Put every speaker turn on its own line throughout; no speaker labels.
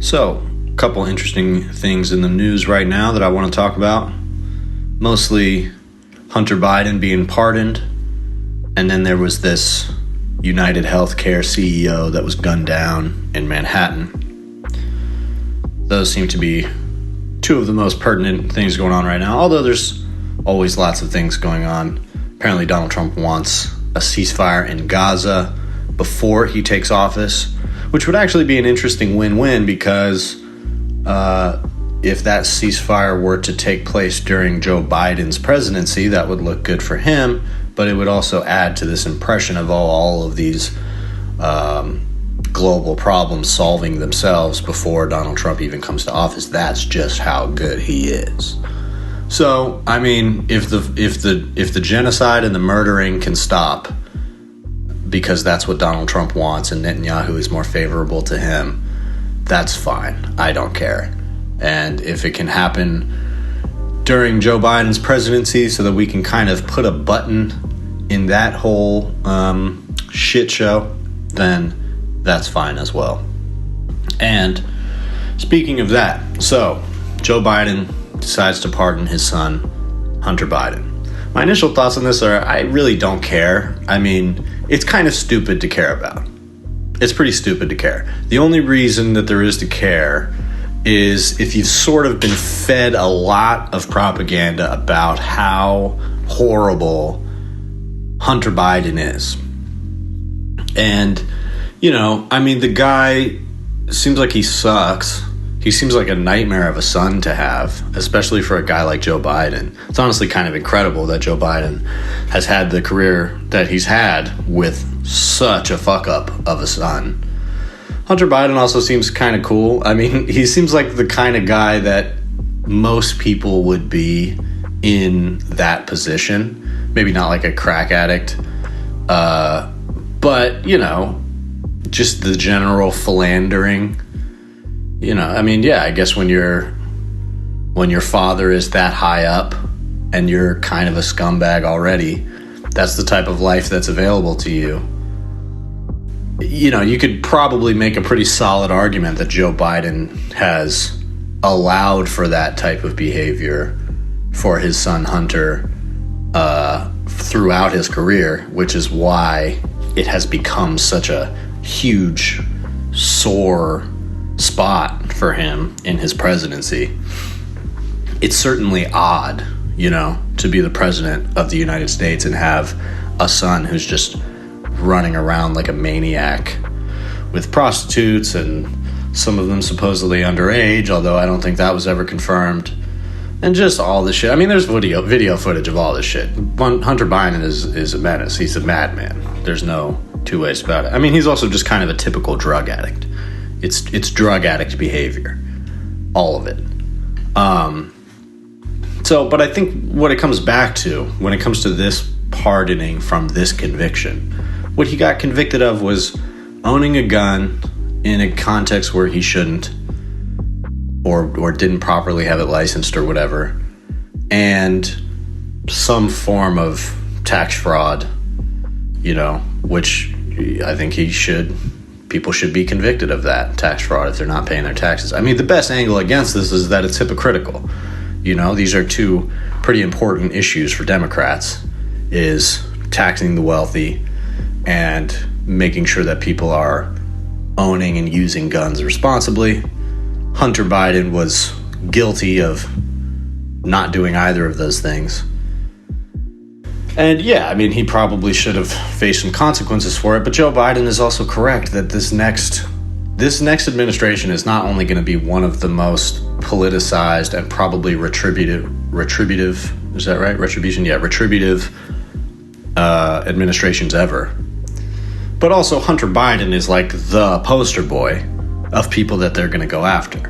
So, a couple interesting things in the news right now that I want to talk about. Mostly Hunter Biden being pardoned, and then there was this UnitedHealthcare CEO that was gunned down in Manhattan. Those seem to be two of the most pertinent things going on right now, although there's always lots of things going on. Apparently Donald Trump wants a ceasefire in Gaza before he takes office, which would actually be an interesting win-win because if that ceasefire were to take place during Joe Biden's presidency, that would look good for him, but it would also add to this impression of all of these global problems solving themselves before Donald Trump even comes to office. That's just how good he is. So, I mean, if the genocide and the murdering can stop because that's what Donald Trump wants and Netanyahu is more favorable to him, that's fine. I don't care. And if it can happen during Joe Biden's presidency so that we can kind of put a button in that whole shit show, then that's fine as well. And speaking of that, so Joe Biden decides to pardon his son, Hunter Biden. My initial thoughts on this are I really don't care. I mean, it's kind of stupid to care about. It's pretty stupid to care. The only reason that there is to care is if you've sort of been fed a lot of propaganda about how horrible Hunter Biden is. And, you know, I mean, the guy seems like he sucks. He seems like a nightmare of a son to have, especially for a guy like Joe Biden. It's honestly kind of incredible that Joe Biden has had the career that he's had with such a fuck up of a son. Hunter Biden also seems kind of cool. I mean, he seems like the kind of guy that most people would be in that position. Maybe not like a crack addict, but, you know, just the general philandering. You know, I mean, yeah, I guess when your father is that high up and you're kind of a scumbag already, that's the type of life that's available to you. You know, you could probably make a pretty solid argument that Joe Biden has allowed for that type of behavior for his son Hunter throughout his career, which is why it has become such a huge, sore spot for him in his presidency. It's certainly odd, you know, to be the president of the United States and have a son who's just running around like a maniac with prostitutes and some of them supposedly underage, although I don't think that was ever confirmed, and just all this shit. I mean, there's video footage of all this shit. Hunter Biden is a menace. He's a madman. There's no two ways about it. I mean, he's also just kind of a typical drug addict. It's drug addict behavior, all of it. But I think what it comes back to when it comes to this pardoning from this conviction, what he got convicted of was owning a gun in a context where he shouldn't, or didn't properly have it licensed or whatever, and some form of tax fraud, you know, which I think people should be convicted of that, tax fraud, if they're not paying their taxes. I mean, the best angle against this is that it's hypocritical. You know, these are two pretty important issues for Democrats, is taxing the wealthy and making sure that people are owning and using guns responsibly. Hunter Biden was guilty of not doing either of those things. And yeah, I mean, he probably should have faced some consequences for it, but Joe Biden is also correct that this next administration is not only going to be one of the most politicized and probably retributive, is that right? Retribution? Yeah, retributive administrations ever. But also Hunter Biden is like the poster boy of people that they're going to go after.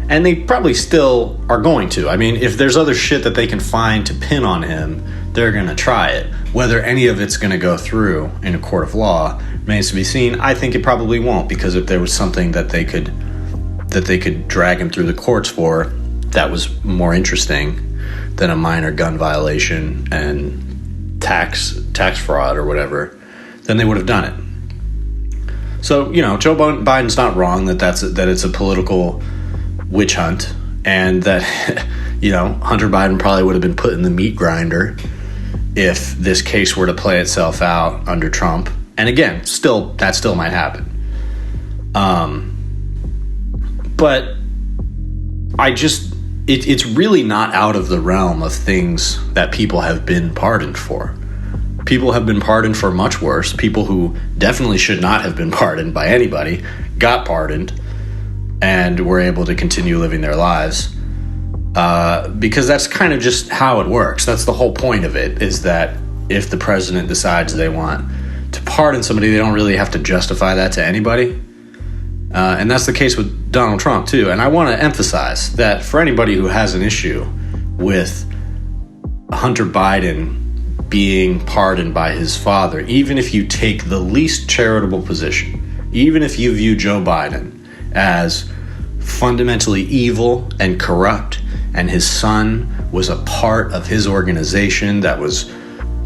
And they probably still are going to. I mean, if there's other shit that they can find to pin on him, they're going to try it. Whether any of it's going to go through in a court of law remains to be seen. I think it probably won't, because if there was something that they could drag him through the courts for that was more interesting than a minor gun violation and tax fraud or whatever, then they would have done it. So, Joe Biden's not wrong that it's a political witch hunt, and that, Hunter Biden probably would have been put in the meat grinder if this case were to play itself out under Trump. And again, that still might happen. But it's really not out of the realm of things that people have been pardoned for. People have been pardoned for much worse. People who definitely should not have been pardoned by anybody got pardoned and were able to continue living their lives. Because that's kind of just how it works. That's the whole point of it, is that if the president decides they want to pardon somebody, they don't really have to justify that to anybody. And that's the case with Donald Trump, too. And I want to emphasize that for anybody who has an issue with Hunter Biden being pardoned by his father, even if you take the least charitable position, even if you view Joe Biden as fundamentally evil and corrupt, and his son was a part of his organization that was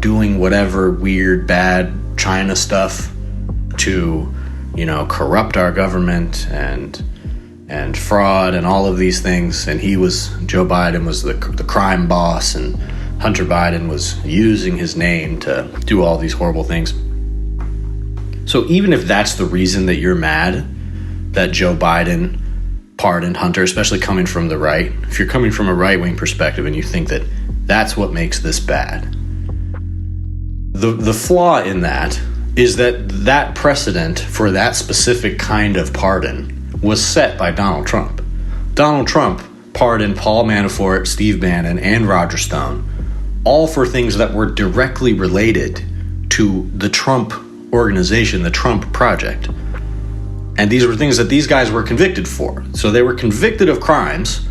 doing whatever weird, bad China stuff to, corrupt our government and fraud and all of these things, and Joe Biden was the crime boss, and Hunter Biden was using his name to do all these horrible things. So even if that's the reason that you're mad that Joe Biden pardoned Hunter, especially coming from the right, if you're coming from a right-wing perspective and you think that that's what makes this bad, the flaw in that is that precedent for that specific kind of pardon was set by Donald Trump. Donald Trump pardoned Paul Manafort, Steve Bannon, and Roger Stone, all for things that were directly related to the Trump organization, the Trump project. And these were things that these guys were convicted for. So they were convicted of crimes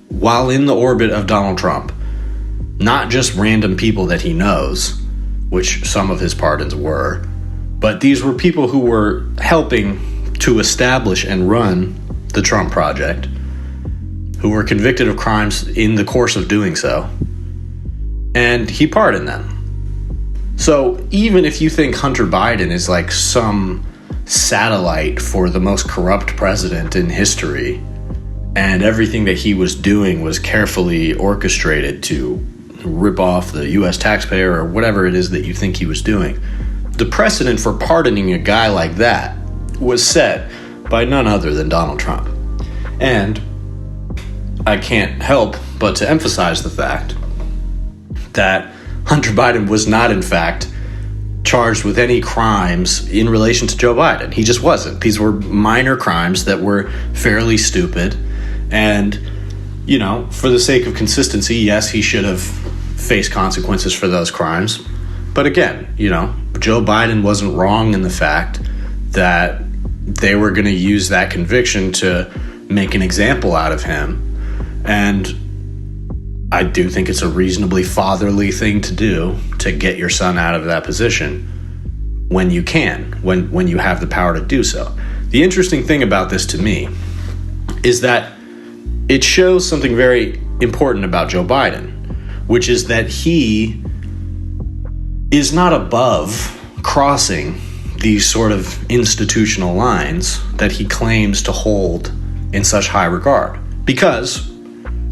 while in the orbit of Donald Trump, not just random people that he knows, which some of his pardons were, but these were people who were helping to establish and run the Trump project, who were convicted of crimes in the course of doing so, and he pardoned them. So even if you think Hunter Biden is like some satellite for the most corrupt president in history, and everything that he was doing was carefully orchestrated to rip off the U.S. taxpayer or whatever it is that you think he was doing, the precedent for pardoning a guy like that was set by none other than Donald Trump. And I can't help but to emphasize the fact that Hunter Biden was not, in fact, charged with any crimes in relation to Joe Biden. He just wasn't. These were minor crimes that were fairly stupid. And, for the sake of consistency, yes, he should have faced consequences for those crimes. But again, Joe Biden wasn't wrong in the fact that they were going to use that conviction to make an example out of him. And I do think it's a reasonably fatherly thing to do, to get your son out of that position when you can, when you have the power to do so. The interesting thing about this to me is that it shows something very important about Joe Biden, which is that he is not above crossing these sort of institutional lines that he claims to hold in such high regard. Because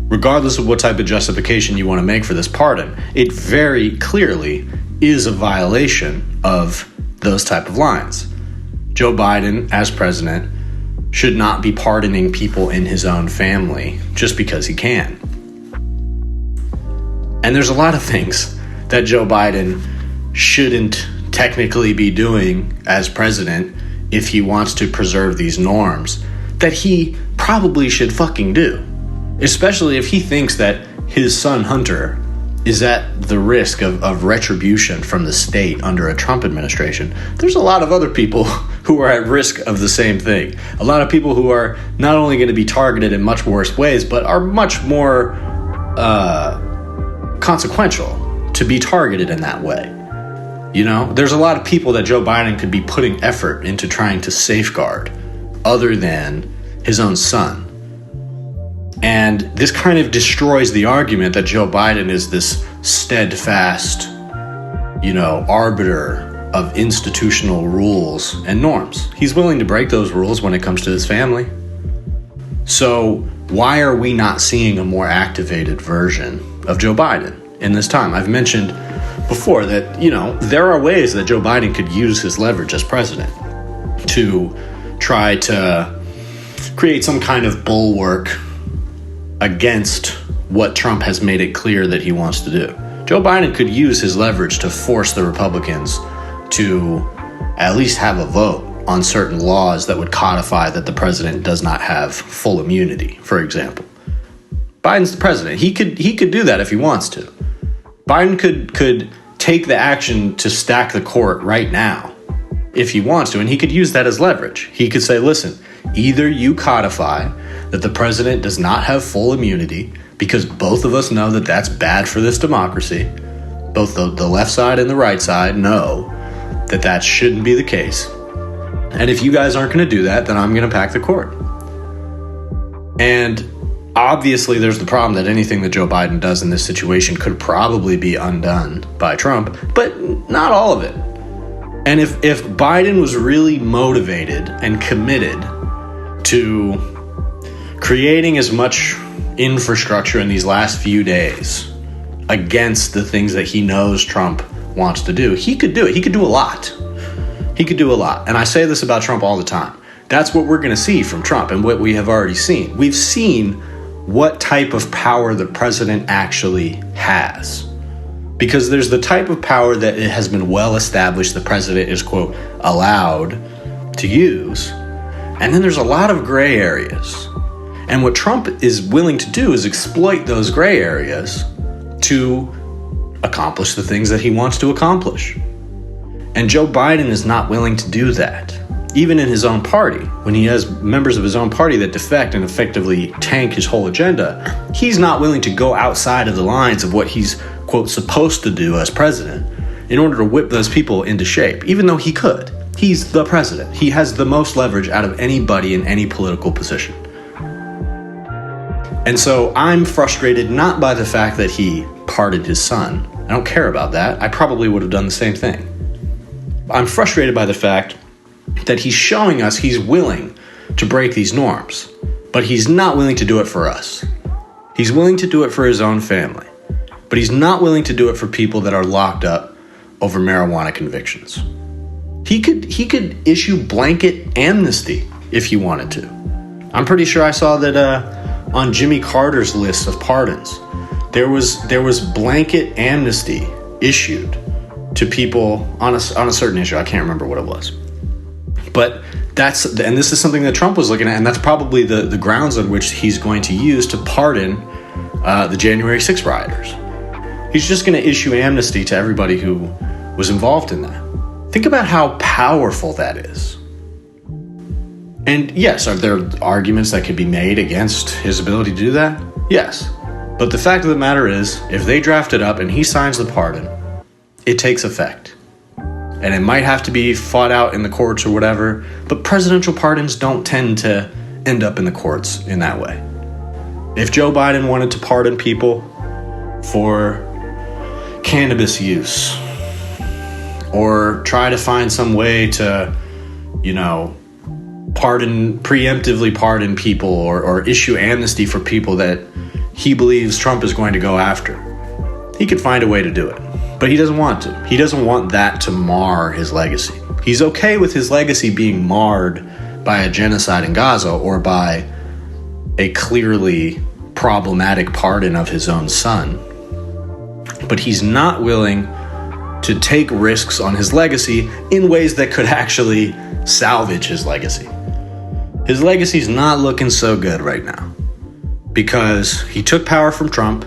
regardless of what type of justification you want to make for this pardon, it very clearly is a violation of those type of lines. Joe Biden, as president, should not be pardoning people in his own family just because he can. And there's a lot of things that Joe Biden shouldn't technically be doing as president if he wants to preserve these norms that he probably should fucking do. Especially if he thinks that his son Hunter is at the risk of retribution from the state under a Trump administration. There's a lot of other people who are at risk of the same thing. A lot of people who are not only going to be targeted in much worse ways, but are much more consequential to be targeted in that way. There's a lot of people that Joe Biden could be putting effort into trying to safeguard other than his own son. And this kind of destroys the argument that Joe Biden is this steadfast, arbiter of institutional rules and norms. He's willing to break those rules when it comes to his family. So why are we not seeing a more activated version of Joe Biden in this time? I've mentioned before that, there are ways that Joe Biden could use his leverage as president to try to create some kind of bulwark against what Trump has made it clear that he wants to do. Joe Biden could use his leverage to force the Republicans to at least have a vote on certain laws that would codify that the president does not have full immunity, for example. Biden's the president. He could do that if he wants to. Biden could take the action to stack the court right now if he wants to, and he could use that as leverage. He could say, listen, either you codify that the president does not have full immunity, because both of us know that that's bad for this democracy. Both the left side and the right side know that that shouldn't be the case. And if you guys aren't going to do that, then I'm going to pack the court. And obviously there's the problem that anything that Joe Biden does in this situation could probably be undone by Trump, but not all of it. And if Biden was really motivated and committed to creating as much infrastructure in these last few days against the things that he knows Trump wants to do, he could do it. He could do a lot. He could do a lot. And I say this about Trump all the time. That's what we're going to see from Trump and what we have already seen. We've seen what type of power the president actually has. Because there's the type of power that it has been well established the president is, quote, allowed to use. And then there's a lot of gray areas. And what Trump is willing to do is exploit those gray areas to accomplish the things that he wants to accomplish. And Joe Biden is not willing to do that. Even in his own party, when he has members of his own party that defect and effectively tank his whole agenda, he's not willing to go outside of the lines of what he's, quote, supposed to do as president in order to whip those people into shape, even though he could. He's the president. He has the most leverage out of anybody in any political position. And so I'm frustrated not by the fact that he pardoned his son. I don't care about that. I probably would have done the same thing. I'm frustrated by the fact that he's showing us he's willing to break these norms, but he's not willing to do it for us. He's willing to do it for his own family, but he's not willing to do it for people that are locked up over marijuana convictions. He could issue blanket amnesty if he wanted to. I'm pretty sure I saw that on Jimmy Carter's list of pardons, there was blanket amnesty issued to people on a certain issue. I can't remember what it was. But and this is something that Trump was looking at, and that's probably the grounds on which he's going to use to pardon the January 6th rioters. He's just going to issue amnesty to everybody who was involved in that. Think about how powerful that is. And yes, are there arguments that could be made against his ability to do that? Yes. But the fact of the matter is, if they draft it up and he signs the pardon, it takes effect. And it might have to be fought out in the courts or whatever, but presidential pardons don't tend to end up in the courts in that way. If Joe Biden wanted to pardon people for cannabis use, or try to find some way to, preemptively pardon people or issue amnesty for people that he believes Trump is going to go after, he could find a way to do it. But he doesn't want to. He doesn't want that to mar his legacy. He's okay with his legacy being marred by a genocide in Gaza or by a clearly problematic pardon of his own son. But he's not willing to take risks on his legacy in ways that could actually salvage his legacy. His legacy's not looking so good right now because he took power from Trump.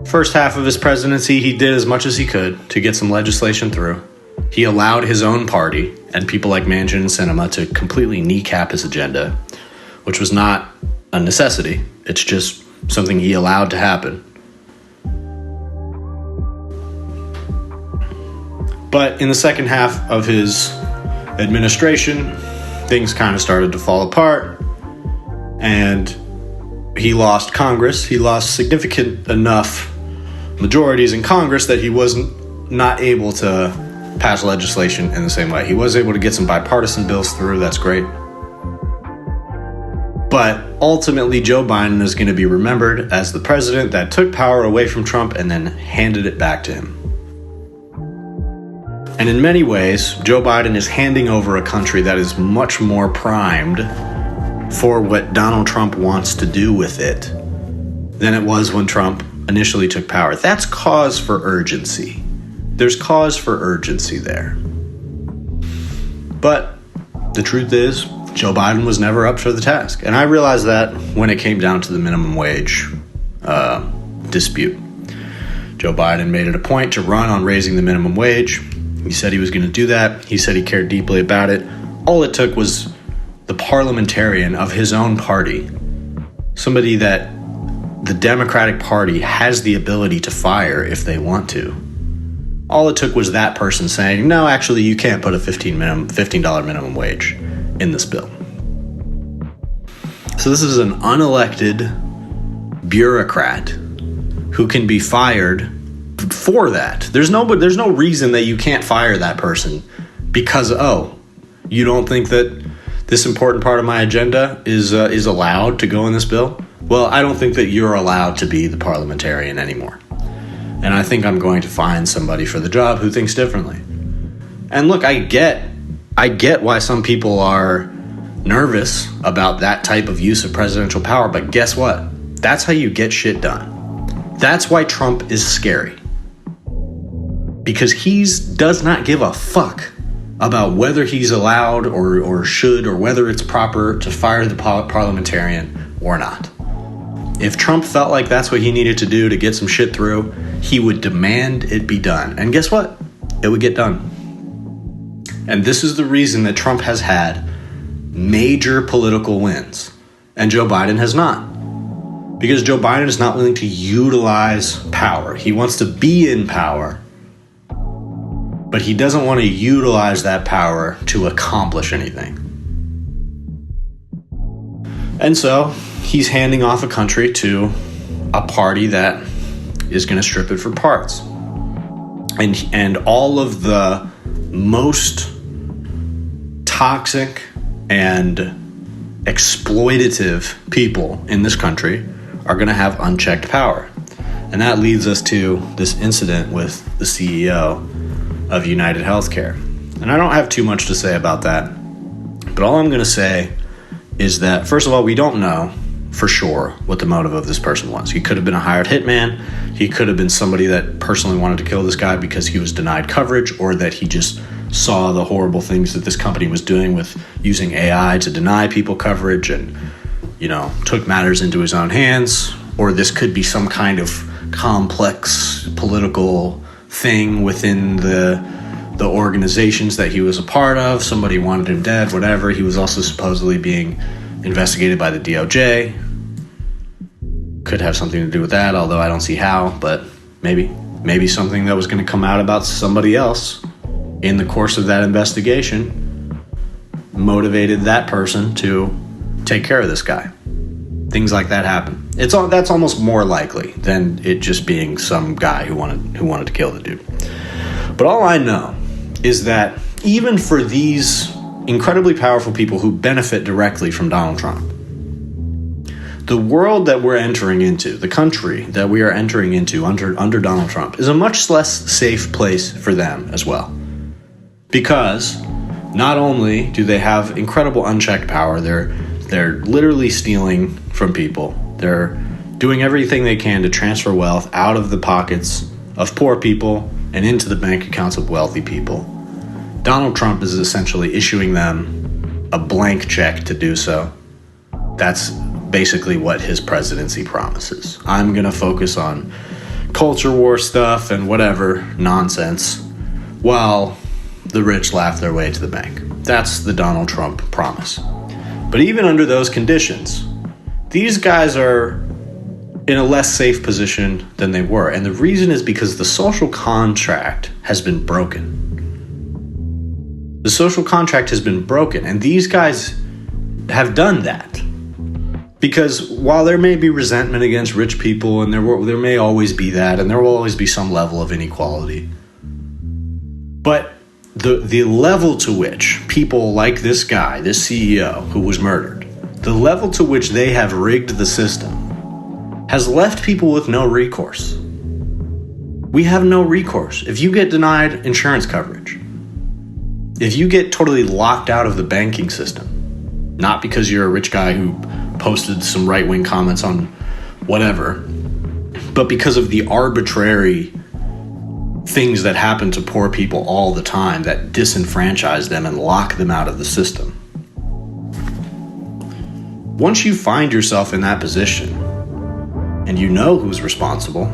First half of his presidency, he did as much as he could to get some legislation through. He allowed his own party and people like Manchin and Sinema to completely kneecap his agenda, which was not a necessity. It's just something he allowed to happen. But in the second half of his administration, things kind of started to fall apart, and he lost Congress. He lost significant enough majorities in Congress that he wasn't not able to pass legislation in the same way. He was able to get some bipartisan bills through. That's great. But ultimately, Joe Biden is going to be remembered as the president that took power away from Trump and then handed it back to him. And in many ways, Joe Biden is handing over a country that is much more primed for what Donald Trump wants to do with it than it was when Trump initially took power. That's cause for urgency. There's cause for urgency there. But the truth is, Joe Biden was never up for the task. And I realized that when it came down to the minimum wage dispute. Joe Biden made it a point to run on raising the minimum wage. He said he was going to do that. He said he cared deeply about it. All it took was the parliamentarian of his own party, somebody that the Democratic Party has the ability to fire if they want to. All it took was that person saying, no, actually, you can't put a $15 minimum wage in this bill. So this is an unelected bureaucrat who can be fired for that. There's no reason that you can't fire that person because, you don't think that this important part of my agenda is allowed to go in this bill? Well, I don't think that you're allowed to be the parliamentarian anymore. And I think I'm going to find somebody for the job who thinks differently. And look, I get why some people are nervous about that type of use of presidential power, but guess what? That's how you get shit done. That's why Trump is scary. Because he does not give a fuck about whether he's allowed or should or whether it's proper to fire the parliamentarian or not. If Trump felt like that's what he needed to do to get some shit through, he would demand it be done. And guess what? It would get done. And this is the reason that Trump has had major political wins and Joe Biden has not. Because Joe Biden is not willing to utilize power. He wants to be in power, but he doesn't want to utilize that power to accomplish anything. And so he's handing off a country to a party that is going to strip it for parts. And all of the most toxic and exploitative people in this country are going to have unchecked power. And that leads us to this incident with the CEO of UnitedHealthcare. And I don't have too much to say about that, but all I'm going to say is that, first of all, we don't know for sure what the motive of this person was. He could have been a hired hitman. He could have been somebody that personally wanted to kill this guy because he was denied coverage, or that he just saw the horrible things that this company was doing with using AI to deny people coverage and, took matters into his own hands. Or this could be some kind of complex political thing within the organizations that he was a part of. Somebody wanted him dead, whatever. He was also supposedly being investigated by the DOJ. Could have something to do with that, although I don't see how, but maybe something that was going to come out about somebody else in the course of that investigation motivated that person to take care of this guy. Things like that happen. That's almost more likely than it just being some guy who wanted to kill the dude. But all I know is that even for these incredibly powerful people who benefit directly from Donald Trump, the world that we're entering into, the country that we are entering into under Donald Trump, is a much less safe place for them as well. Because not only do they have incredible unchecked power, they're literally stealing from people. They're doing everything they can to transfer wealth out of the pockets of poor people and into the bank accounts of wealthy people. Donald Trump is essentially issuing them a blank check to do so. That's basically what his presidency promises. I'm going to focus on culture war stuff and whatever nonsense while the rich laugh their way to the bank. That's the Donald Trump promise. But even under those conditions, these guys are in a less safe position than they were. And the reason is because the social contract has been broken. The social contract has been broken, and these guys have done that. Because while there may be resentment against rich people, and there may always be that, and there will always be some level of inequality, but the level to which people like this guy, this CEO who was murdered, the level to which they have rigged the system has left people with no recourse. We have no recourse. If you get denied insurance coverage, if you get totally locked out of the banking system, not because you're a rich guy who posted some right-wing comments on whatever, but because of the arbitrary things that happen to poor people all the time that disenfranchise them and lock them out of the system. Once you find yourself in that position and you know who's responsible,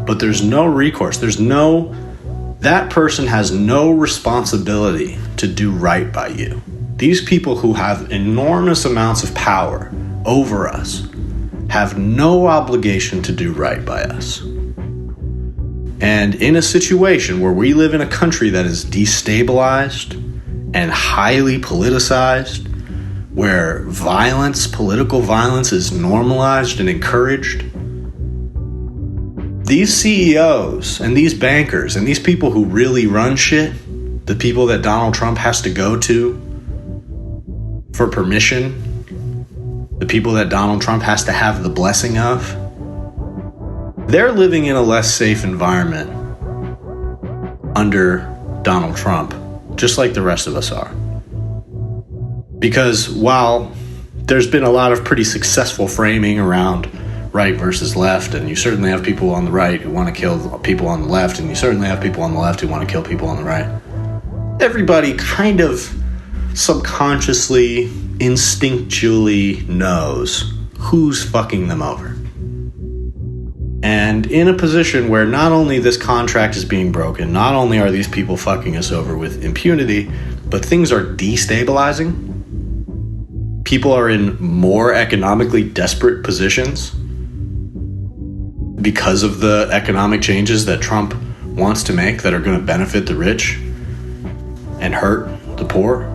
but there's no recourse, that person has no responsibility to do right by you. These people who have enormous amounts of power over us have no obligation to do right by us. And in a situation where we live in a country that is destabilized and highly politicized, where political violence is normalized and encouraged, these CEOs and these bankers and these people who really run shit, the people that Donald Trump has to go to for permission, the people that Donald Trump has to have the blessing of, they're living in a less safe environment under Donald Trump, just like the rest of us are. Because while there's been a lot of pretty successful framing around right versus left, and you certainly have people on the right who want to kill people on the left, and you certainly have people on the left who want to kill people on the right, everybody kind of subconsciously, instinctually knows who's fucking them over. And in a position where not only this contract is being broken, not only are these people fucking us over with impunity, but things are destabilizing. People are in more economically desperate positions because of the economic changes that Trump wants to make that are going to benefit the rich and hurt the poor.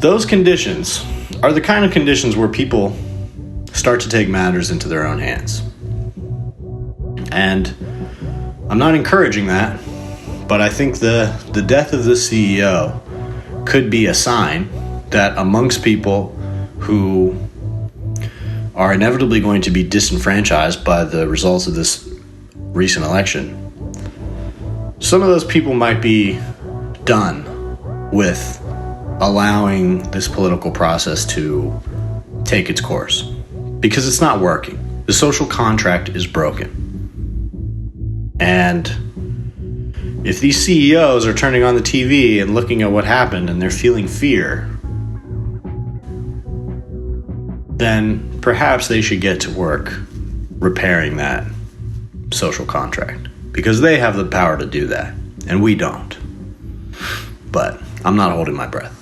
Those conditions are the kind of conditions where people start to take matters into their own hands. And I'm not encouraging that, but I think the death of the CEO could be a sign that amongst people who are inevitably going to be disenfranchised by the results of this recent election, some of those people might be done with allowing this political process to take its course, because it's not working. The social contract is broken. And if these CEOs are turning on the TV and looking at what happened and they're feeling fear, then perhaps they should get to work repairing that social contract, because they have the power to do that and we don't. But I'm not holding my breath.